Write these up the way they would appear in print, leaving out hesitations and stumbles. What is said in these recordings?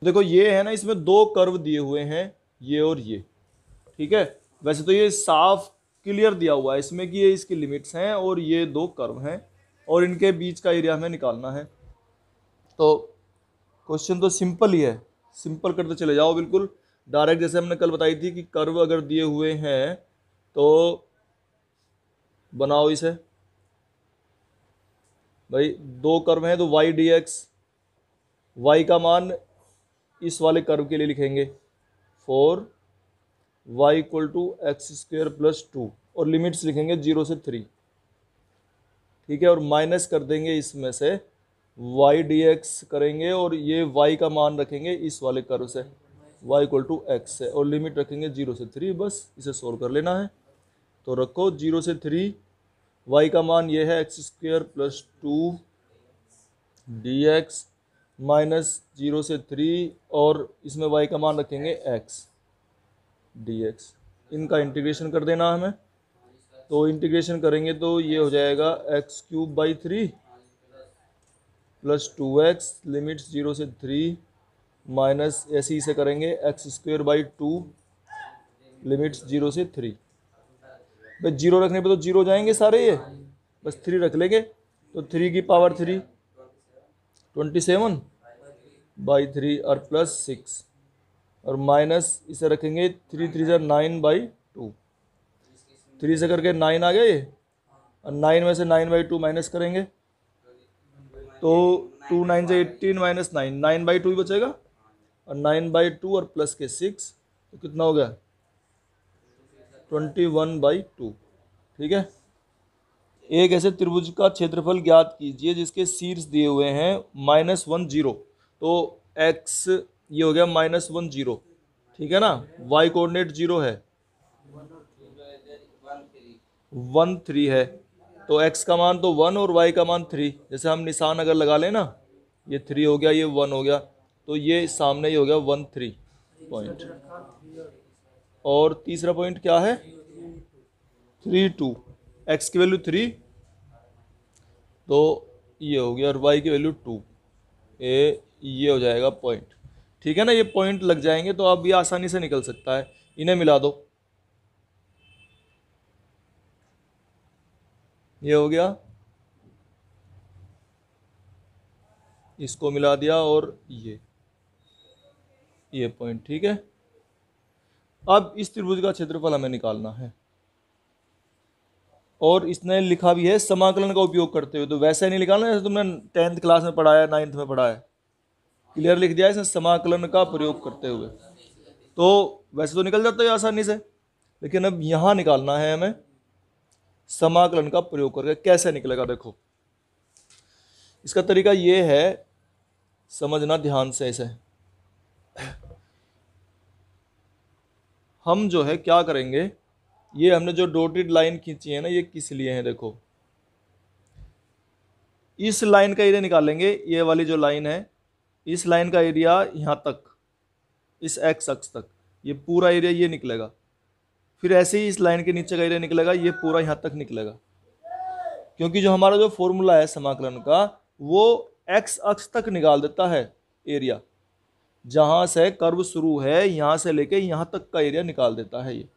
देखो ये है ना, इसमें दो कर्व दिए हुए हैं, ये और ये, ठीक है। वैसे तो ये साफ क्लियर दिया हुआ है इसमें कि ये इसकी लिमिट्स हैं और ये दो कर्व हैं और इनके बीच का एरिया हमें निकालना है। तो क्वेश्चन तो सिंपल ही है, सिंपल करते चले जाओ बिल्कुल डायरेक्ट, जैसे हमने कल बताई थी कि कर्व अगर दिए हुए हैं तो बनाओ इसे। भाई दो कर्व हैं तो y dx, y का मान इस वाले कर्व के लिए लिखेंगे for y equal to x square plus two, और लिमिट्स लिखेंगे 0 से 3, ठीक है। और माइनस कर देंगे इसमें से y dx करेंगे और ये y का मान रखेंगे इस वाले कर्व से y इक्वल टू एक्स से, और लिमिट रखेंगे 0 से 3, बस इसे सोल्व कर लेना है। तो रखो 0 से 3, y का मान ये है x square plus to D x minus 0 से 3, और इसमें y का मान रखेंगे x dx। इनका इंटीग्रेशन कर देना हमें, तो इंटीग्रेशन करेंगे तो ये हो जाएगा x cube by 3 plus 2x, limits 0 से 3 माइनस ऐसे ही से करेंगे एक्स स्क्वेयर बाई 2, लिमिट्स 0 से 3। बस 0 रखने पे तो 0 जाएंगे सारे, ये बस 3 रख लेंगे, तो 3 की पावर 3 27 बाई 3 और प्लस 6, और माइनस इसे रखेंगे 3 3 9 बाई 2, 3 से करके 9 आ गया ये, और 9 में से 9 बाई 2 माइनस करेंगे तो 2 9 से 18 माइनस 9, 9 बाई 2 ही बचेगा, और 9 बाई 2 और प्लस के 6, तो कितना हो गया 21 बाई 2, ठीक है। एक ऐसे त्रिभुज का क्षेत्रफल ज्ञात कीजिए जिसके शीर्ष दिए हुए हैं -1 0, तो x ये हो गया -1 0, ठीक है ना। y कोऑर्डिनेट 0 है, 1 3 है, तो x का मान तो 1 और y का मान 3, जैसे हम निशान अगर लगा लें ना, ये 3 हो गया, ये 1 हो गया, तो ये सामने ही हो गया 1 3 पॉइंट। और तीसरा पॉइंट क्या है 3 2, x की वैल्यू 3, तो ये हो गया, और y की वैल्यू 2, ये हो जाएगा पॉइंट, ठीक है ना। ये पॉइंट लग जाएंगे तो अब ये आसानी से निकल सकता है, इन्हें मिला दो, ये हो गया, इसको मिला दिया, और ये पॉइंट, ठीक है। अब इस त्रिभुज का क्षेत्रफल हमें निकालना है, और इसने लिखा भी है समाकलन का उपयोग करते हुए, तो वैसे नहीं निकालना जैसे तुमने 10th क्लास में पढ़ा है, 9th में पढ़ा है, क्लियर लिख दिया है इसने समाकलन का प्रयोग करते हुए। तो वैसे तो निकल जाता है आसानी से, लेकिन अब यहां निकालना है हमें समाकलन का प्रयोग करके। कैसे निकलेगा देखो, इसका तरीका ये है, समझना ध्यान से इसे। हम जो है क्या करेंगे, ये हमने जो डॉटेड लाइन खींची है ना, ये किस लिए है देखो, इस लाइन का एरिया निकालेंगे, ये वाली जो लाइन है, इस लाइन का एरिया यहां तक, इस एक्स अक्ष तक, ये पूरा एरिया ये निकलेगा। फिर ऐसे ही इस लाइन के नीचे का एरिया निकलेगा, ये पूरा यहां तक निकलेगा, क्योंकि जो हमारा जो फॉर्मूला है समाकलन का, वो एक्स अक्ष तक निकाल देता है एरिया, जहां से कर्व शुरू है यहां से लेके यहां तक का एरिया निकाल देता है ये।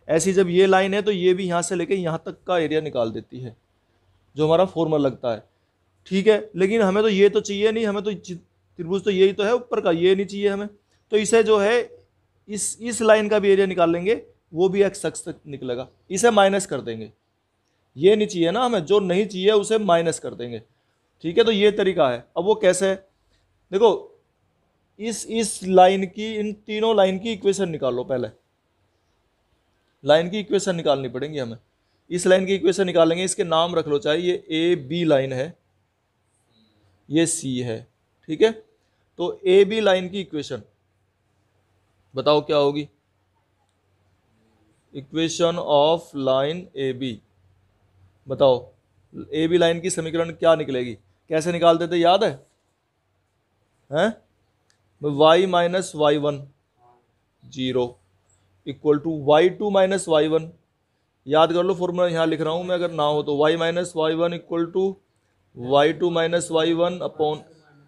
ऐसी जब ये लाइन है तो ये भी यहां से लेके यहां तक का एरिया निकाल देती है, जो हमारा फॉर्मूला लगता है, ठीक है। लेकिन हमें तो ये तो चाहिए नहीं, हमें तो त्रिभुज तो यही तो है ऊपर का, ये नहीं चाहिए हमें, तो इसे जो है इस लाइन का भी एरिया निकाल लेंगे, वो भी एक्स अक्ष तक निकलेगा, इसे माइनस कर देंगे। ये नहीं चाहिए ना हमें, जो नहीं चाहिए उसे माइनस कर देंगे, ठीक है। तो ये तरीका है। अब वो कैसे है देखो, इस लाइन की, इन तीनों लाइन की इक्वेशन निकालो। पहले लाइन की इक्वेशन निकालनी पड़ेगी हमें, इस लाइन की इक्वेशन निकालेंगे, इसके नाम रख लो, चाहे ये ए बी लाइन है, ये सी है, ठीक है। तो ए बी लाइन की इक्वेशन बताओ क्या होगी, equation of line A B, बताओ ए बी लाइन की समीकरण क्या निकलेगी, कैसे निकालते थे याद है, हैं? y minus y one 0 equal to y2 minus y one, याद कर लो फॉर्मूला यहाँ लिख रहा हूँ मैं, अगर ना हो तो y minus y one equal to y2 minus y one upon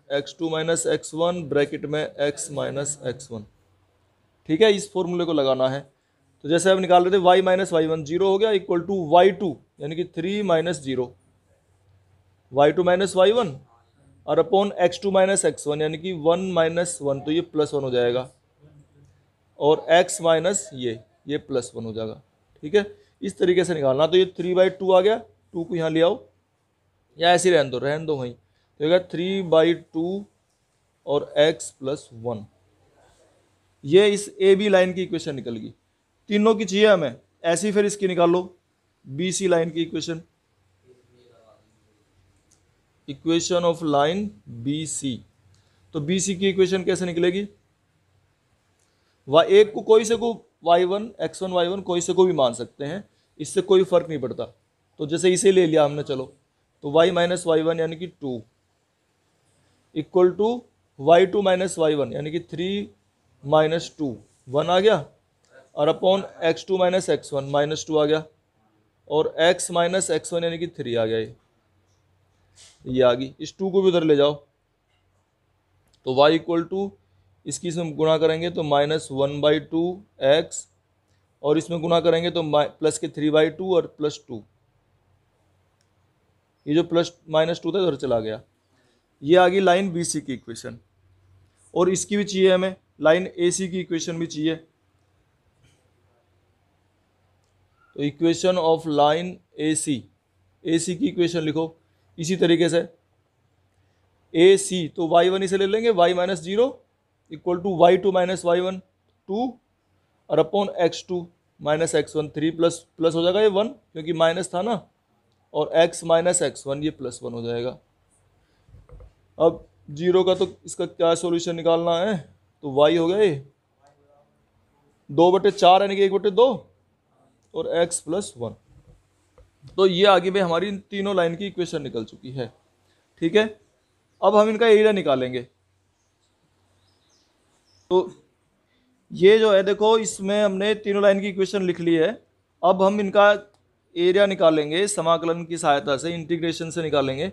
x2 minus x1 bracket में x माइनस x1। ठीक है, इस फॉर्मूले को लगाना है। तो जैसे अब निकाल रहे थे y माइनस y1 जीरो हो गया, इक्वल टू y2 यानी कि 3 minus zero, y2 minus y1 और अपॉन x2 माइनस x1 यानी कि 1 माइनस 1, तो ये प्लस 1 हो जाएगा, और x माइनस ये प्लस 1 हो जाएगा। ठीक है, इस तरीके से निकालना। तो ये 3/2 आ गया, 2 को यहाँ ले आओ या ऐसे ही रहने दो वहीं, तो होगा 3/2 और x प्लस 1। ये इस ए बी लाइन की इक्वेशन निकल गई। तीनों की चाहिए हमें, ऐसी फिर इसकी निकालो बी सी लाइन की equation, equation of line B C. तो बी सी की इक्वेशन कैसे निकलेगी? एक को कोई से को y1 x1 y1 कोई से को भी मान सकते हैं, इससे कोई फर्क नहीं पड़ता। तो जैसे इसे ले लिया हमने, चलो तो y माइनस y1 यानी कि 2 equal to y2 minus y1 यानी कि 3 माइनस 2, 1 आ गया, और upon x2 minus x1 minus 2 आ गया, और x माइनस x1 यानी कि 3 आ गया। ये आ गई। इस 2 को भी उधर ले जाओ, तो y इक्वल टू इसकी इसमें गुणा करेंगे तो -1/2 x, और इसमें गुणा करेंगे तो प्लस के 3/2 और प्लस 2, ये जो प्लस -2 था इधर चला गया। ये आ गई लाइन बी सी की इक्वेशन। और इसकी भी चाहिए हमें, लाइन ए सी की इक्वेशन भी चाहिए। तो इक्वेशन ऑफ लाइन ए सी की इक्वेशन लिखो इसी तरीके से, ए सी तो y1 इसे ले लेंगे, y माइनस 0 equal to y2 minus y1 2 और upon x2 minus x1 3 plus हो जाएगा ये 1 क्योंकि माइनस था ना, और x माइनस x1 ये प्लस 1 हो जाएगा। अब 0 का तो इसका क्या सॉल्यूशन निकालना है, तो y हो गया ये 2/4 यानी कि 1/2 और x प्लस 1। तो ये आगे में हमारी तीनों लाइन की इक्वेशन निकल चुकी है। ठीक है, अब हम इनका एरिया निकालेंगे। तो ये जो है देखो, इसमें हमने तीनों लाइन की इक्वेशन लिख ली है। अब हम इनका एरिया निकालेंगे समाकलन की सहायता से, इंटीग्रेशन से निकालेंगे।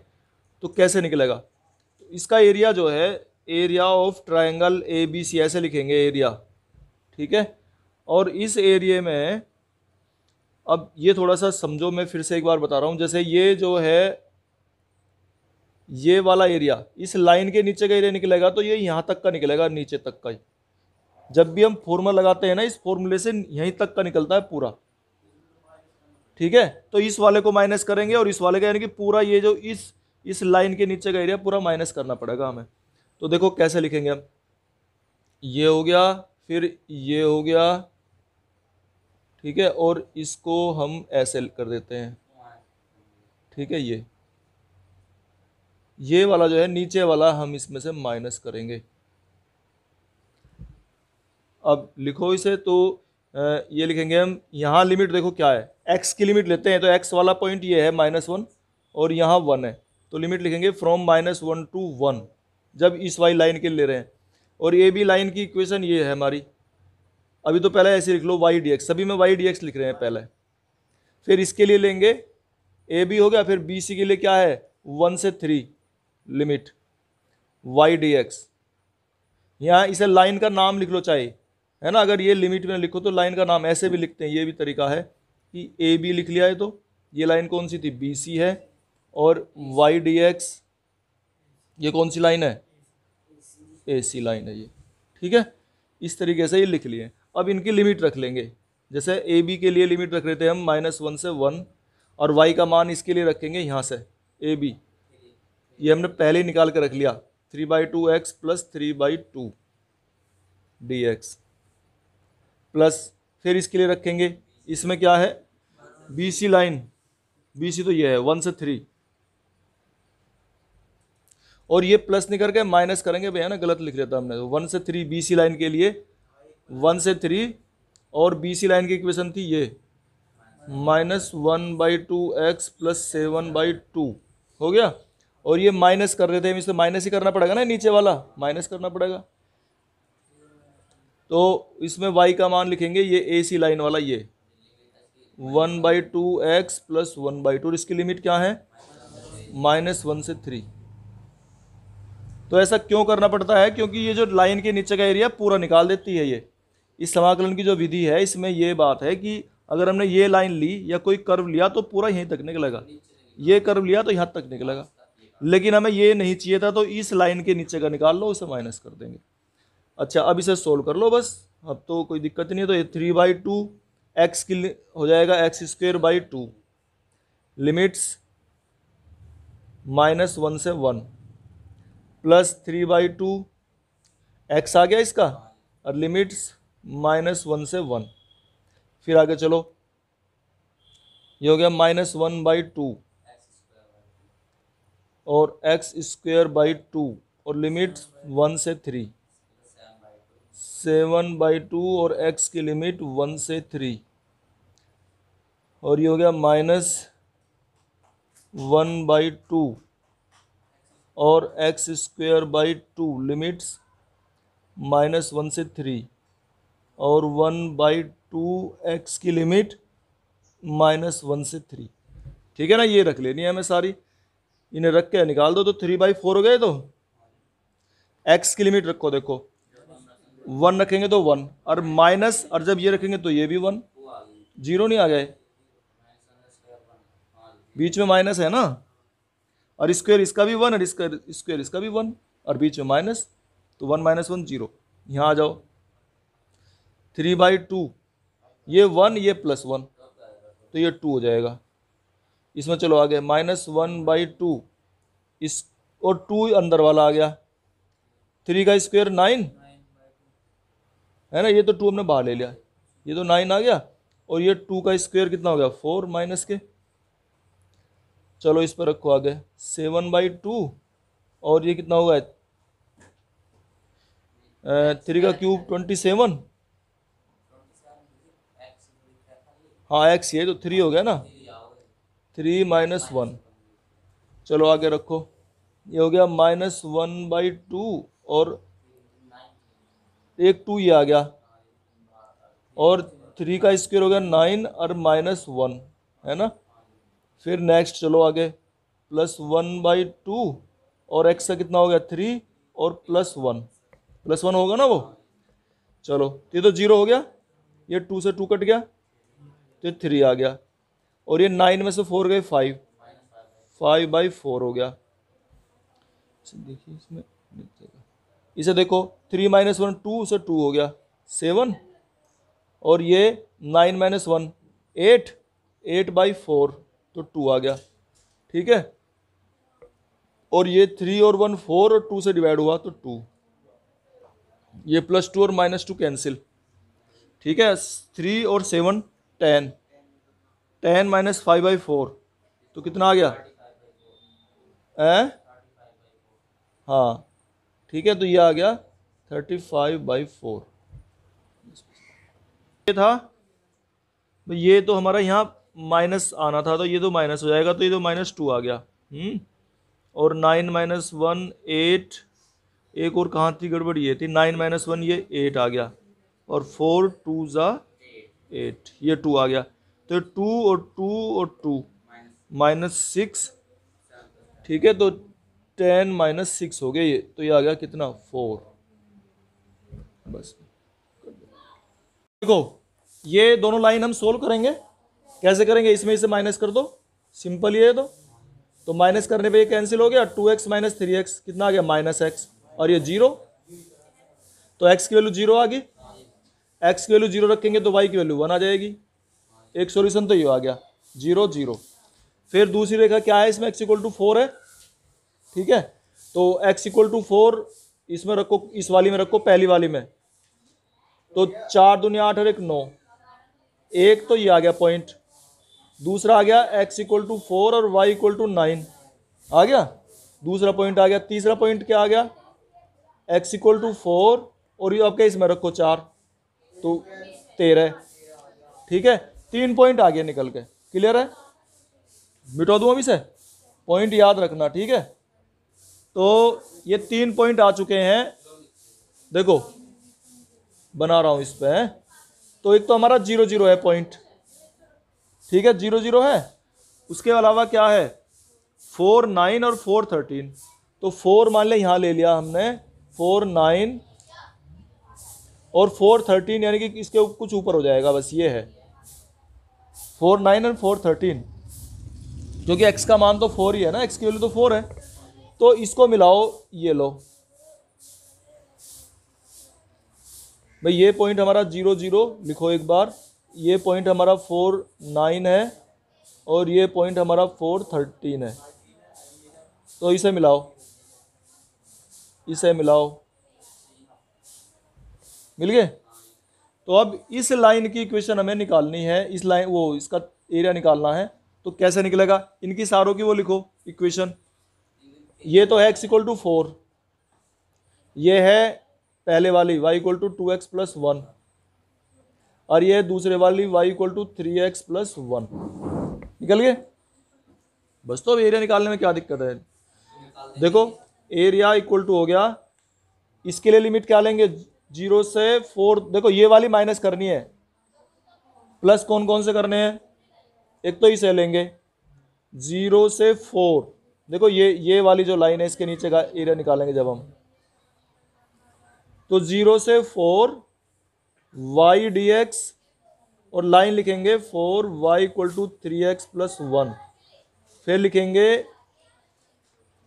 तो कैसे निकलेगा? तो इसका एरिया जो है, area of triangle A B C ऐसे लिखेंगे एरिया। ठीक है, और इस एरिया में अब ये थोड़ा सा समझो, मैं फिर से एक बार बता रहा हूँ। जैसे ये जो है ये वाला एरिया, इस लाइन के नीचे का एरिया निकलेगा, तो ये यहाँ तक का निकलेगा, नीचे तक का ही। जब भी हम फॉर्मूला लगाते हैं ना, इस फॉर्मूले से यहीं तक का निकलता है पूरा। ठीक है, तो इस वाले को माइनस करेंगे और इस वाले का, यानी कि पूरा ये जो इस लाइन के नीचे का एरिया पूरा माइनस करना पड़ेगा हमें। तो देखो कैसे लिखेंगे हम, ये हो गया, फिर ये हो गया, ठीक है, और इसको हम ऐसे कर देते हैं। ठीक है, ये वाला जो है नीचे वाला हम इसमें से माइनस करेंगे। अब लिखो इसे, तो ये लिखेंगे हम, यहाँ लिमिट देखो क्या है, x की लिमिट लेते हैं, तो x वाला पॉइंट ये है -1 और यहाँ 1 है, तो लिमिट लिखेंगे फ्रॉम -1 टू 1 जब इस वाली लाइन के लिए ले रहे हैं। और ये भी लाइन की इक्वेशन ये है हमारी। अभी तो पहले ऐसे लिख लो y dx, सभी में y dx लिख रहे हैं पहले। फिर इसके लिए लेंगे ए बी हो गया, फिर बी सी के लिए क्या है 1 से 3 लिमिट y dx। यहाँ इसे लाइन का नाम लिख लो चाहे, है ना, अगर ये लिमिट में लिखो तो लाइन का नाम ऐसे भी लिखते हैं, ये भी तरीका है कि ए बी लिख लिया है। तो ये लाइन कौन सी थी, बी सी है, और y dx ये कौन सी लाइन है, ए सी लाइन है ये। ठीक है, इस तरीके से ये लिख लिए। अब इनकी लिमिट रख लेंगे, जैसे ए बी के लिए लिमिट रख रहे थे हम -1 से 1, और y का मान इसके लिए रखेंगे यहाँ से ए बी, ये हमने पहले ही निकाल के रख लिया 3/2x प्लस 3/2 dx, प्लस फिर इसके लिए रखेंगे, इसमें क्या है B C line, B C तो ये है 1 से 3, और ये प्लस नहीं करके माइनस करेंगे भैया ना, गलत लिख रहा था हमने। 1 से 3 बी सी लाइन के लिए 1 से 3, और बी सी लाइन की इक्वेशन थी ये -1/2x प्लस 7/2 हो गया। और ये माइनस कर रहे थे हम, इसमें माइनस ही करना पड़ेगा ना, नीचे वाला माइनस करना पड़ेगा। तो इसमें y का मान लिखेंगे, ये ए सी लाइन वाला ये 1/2x प्लस 1/2, इसकी लिमिट क्या है -1 से 3। तो ऐसा क्यों करना पड़ता है? क्योंकि ये जो लाइन के नीचे का एरिया पूरा निकाल देती है ये। इस समाकलन की जो विधि है इसमें ये बात है कि अगर हमने ये लाइन ली या कोई कर्व लिया तो पूरा यहीं तक निकलेगा, ये कर्व लिया तो यहाँ तक निकलेगा, लेकिन हमें ये नहीं चाहिए था तो इस लाइन के नीचे का निकाल लो, उसे माइनस कर देंगे। अच्छा, अब इसे सोल्व कर लो बस, अब तो कोई दिक्कत नहीं है। तो ये 3/2 एक्स की हो जाएगा x²/2, लिमिट्स -1 से 1 प्लस 3/2 एक्स आ गया इसका, और लिमिट्स -1 से 1। फिर आगे चलो, ये हो गया -1/2 और x²/2 और लिमिट 1 से 3, 7/2 और x की लिमिट 1 से 3, और ये हो गया -1/2 और x²/2 लिमिट्स -1 से 3 और 1/2 x की लिमिट -1 से 3। ठीक है ना, ये रख लेनी है हमें सारी, इन्हें रख के निकाल दो तो 3/4 हो गए। तो x की लिमिट रखो, देखो 1 रखेंगे तो 1, और माइनस, और जब ये रखेंगे तो ये भी 1, 0 नहीं आ गए, बीच में माइनस है ना, और स्क्वायर इसका भी 1 और स्क्वायर इसका भी 1 और बीच में माइनस, तो 1 - 1 0। यहाँ आ जाओ, 3/2 ये 1 ये +1 तो ये 2 हो जाएगा। इसमें चलो आगे, -1/2 इस और 2 अंदर वाला आ गया, 3 का स्क्वायर 9 है ना, ये तो 2 हमने बाहर ले लिया, ये तो 9 आ गया, और ये 2 का स्क्वायर कितना हो गया 4 माइनस के। चलो इस पर रखो आगे 7/2 और ये कितना होगा 3 का क्यूब 27, हाँ x ये तो 3 हो गया ना, 3 - 1। चलो आगे रखो, ये हो गया -1/2 और एक 2 ये आ गया, और 3 का स्क्वायर हो गया 9 और -1 है ना। फिर नेक्स्ट चलो आगे, +1/2 और x का कितना हो गया 3 और +1 होगा ना वो। चलो ये तो 0 हो गया, ये 2 से 2 कट गया तो 3 आ गया, और ये 9 में से 4 गए 5/4 हो गया। देखिए इसमें, इसे देखो 3 - 1 2 से 2 हो गया 7, और ये 9 - 1 8/4 तो 2 आ गया। ठीक है, और ये 3 और 1 4 और 2 से डिवाइड हुआ तो 2, ये +2 और -2 कैंसिल। ठीक है, 3 और 7 10 5/4 तो कितना आ गया हाँ ठीक है, तो ये आ गया 35/4। ये था, ये तो हमारा यहाँ माइनस आना था, तो ये तो माइनस हो जाएगा, तो ये तो -2 आ गया। और 9 - 1 8, एक और कहाँ थी गड़बड़, ये थी 9 - 1 ये 8 आ गया, और 4 2 = 8 ये 2 आ गया, तो 2 और 2 और 2 -6। ठीक है, तो 10 - 6 हो गए ये, तो ये आ गया कितना 4। बस देखो, ये दोनों लाइन हम सोल्व करेंगे, कैसे करेंगे, इसमें इसे माइनस कर दो, सिंपल ही है। तो माइनस करने पे ये कैंसिल हो गया, 2x - 3x कितना आ गया -x, और ये 0, तो x की वैल्यू 0 आ गई, x की वैल्यू 0 रखेंगे तो y की वैल्यू 1 आ जाएगी। एक सॉल्यूशन तो ये आ गया 0 0। फिर दूसरी रेखा क्या है इसमें, x = 4 है। ठीक है, तो x = 4 इसमें रखो, इस वाली में रखो, पहली वाली में, तो 4 दूनी 8 और 1 9, एक तो ये आ गया पॉइंट, दूसरा आ गया x = 4 और y = 9 आ गया, दूसरा पॉइंट आ गया। तीसरा पॉइंट क्या आ गया, x = 4 और ये आपके इसमें रखो 4 तो 13। ठीक है, 3 पॉइंट आ गए निकल के, क्लियर है, मिटा दूँ अभी से, पॉइंट याद रखना। ठीक है, तो ये 3 पॉइंट आ चुके हैं, देखो बना रहा हूं इस पे। तो एक तो हमारा 0 0 है पॉइंट, ठीक है 0 0 है, उसके अलावा क्या है 4 9 और 4 13, तो 4 मान लिया यहाँ ले लिया हमने, 4 9 और 4 13, यानी कि इसके कुछ ऊपर हो जाएगा, बस ये है 4 9 और 4 13, क्योंकि x का मान तो 4 ही है ना, x की वैल्यू तो 4 है। तो इसको मिलाओ, ये लो भाई, ये पॉइंट हमारा 0 0 लिखो एक बार, ये पॉइंट हमारा 4 9 है और ये पॉइंट हमारा 4 13 है। तो इसे मिलाओ, इसे मिलाओ, मिल गए। तो अब इस लाइन की इक्वेशन हमें निकालनी है, इस लाइन वो इसका एरिया निकालना है। तो कैसे निकलेगा, इनकी सारों की वो लिखो इक्वेशन। ये तो है x इक्वल टू 4, ये है पहले वाली y equal to 2x plus 1, और ये दूसरे वाली y equal to 3x plus 1। निकल गए बस। तो अब एरिया निकालने में क्या दिक्कत है, देखो एरिया इक्वल टू हो गया, इसके लिए लिमिट क्या लेंगे, 0 से 4। देखो ये वाली माइनस करनी है, प्लस कौन कौन से करने हैं, एक तो इसे लेंगे 0 से 4। देखो ये वाली जो लाइन है इसके नीचे का एरिया निकालेंगे जब हम, तो 0 से 4 y dx और लाइन लिखेंगे 4 y equal to 3x plus 1। फिर लिखेंगे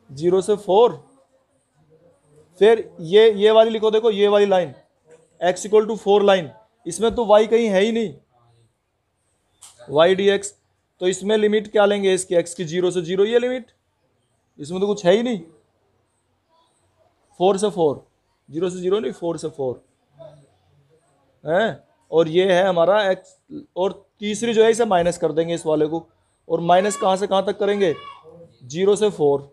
0 से 4, फिर ये वाली लिखो, देखो ये वाली line x equal to 4 line, इसमें तो y कहीं है ही नहीं, y dx। तो इसमें लिमिट क्या लेंगे इसकी, x की 0 से 0, ये लिमिट, इसमें तो कुछ है ही नहीं। 4 से 4, 0 से 0 नहीं, 4 से 4 है, और ये है हमारा x। और तीसरी जो है इसे माइनस कर देंगे इस वाले को, और माइनस कहाँ से कहाँ तक करेंगे, 0 से 4।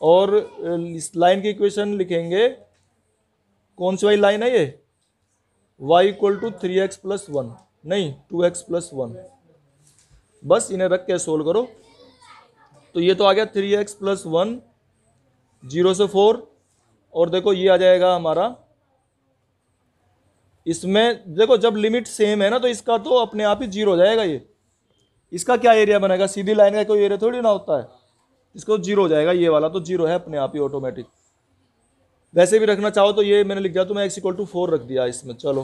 और इस लाइन की इक्वेशन लिखेंगे, कौन सी वाली लाइन है ये, y equal to 3x plus 1, नहीं 2x प्लस 1। बस इन्हें रख के सोल्व करो। तो ये तो आ गया 3x प्लस 1, 0 से 4, और देखो ये आ जाएगा हमारा, इसमें देखो जब लिमिट सेम है ना तो इसका तो अपने आप ही 0 हो जाएगा। ये इसका क्या एरिया बनेगा, सीधी लाइन का कोई एरिया थोड़ी ना होता है, इसको 0 हो जाएगा, ये वाला तो 0 है अपने आप ही ऑटोमेटिक। वैसे भी रखना चाहो तो ये मैंने लिख दिया, तो मैं x इक्वल टू 4 रख दिया इसमें, चलो।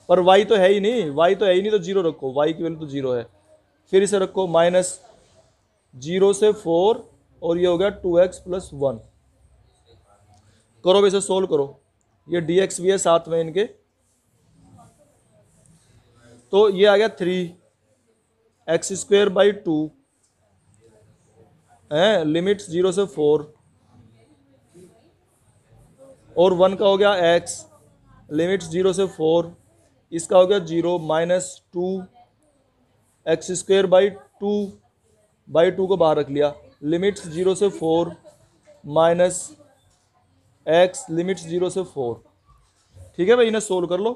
पर y तो है ही नहीं, y तो है ही नहीं, तो 0 रखो, y की वैल्यू तो 0 है। फिर इसे रखो माइनस 0 से 4, और ये हो गया 2x प्लस 1। करो इसे सोल्व करो, ये dx भी है साथ में इनके, तो ये आ गया 3x स्क्वेयर बाई 2 है, लिमिट 0 से 4, और 1 का हो गया x, लिमिट 0 से 4, इसका हो गया 0 माइनस 2x स्क्वेयर बाई 2 को बाहर रख लिया, लिमिट 0 से 4 माइनस x, लिमिट 0 से 4। ठीक है भाई, इन्हें सोल्व कर लो।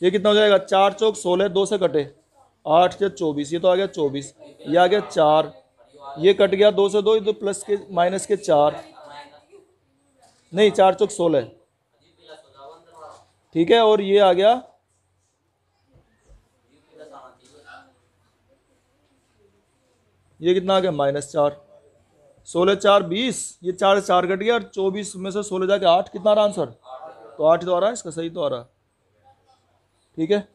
ये कितना हो जाएगा, 4 चौक 16, 2 से कटे 8 या 24, ये तो आ गया 24, ये आ गया 4, ये कट गया 2 से 2, ये तो प्लस के माइनस के 4, नहीं 4 चौक 16, ठीक है। और ये आ गया, ये कितना आ गया -4, 16 4 20, ये 4 से 4 कट गया, और 24 में से 16 जाके 8, कितना आ रहा आंसर, तो 8 तो आ रहा है इसका, सही तो आ रहा है। ठीक है।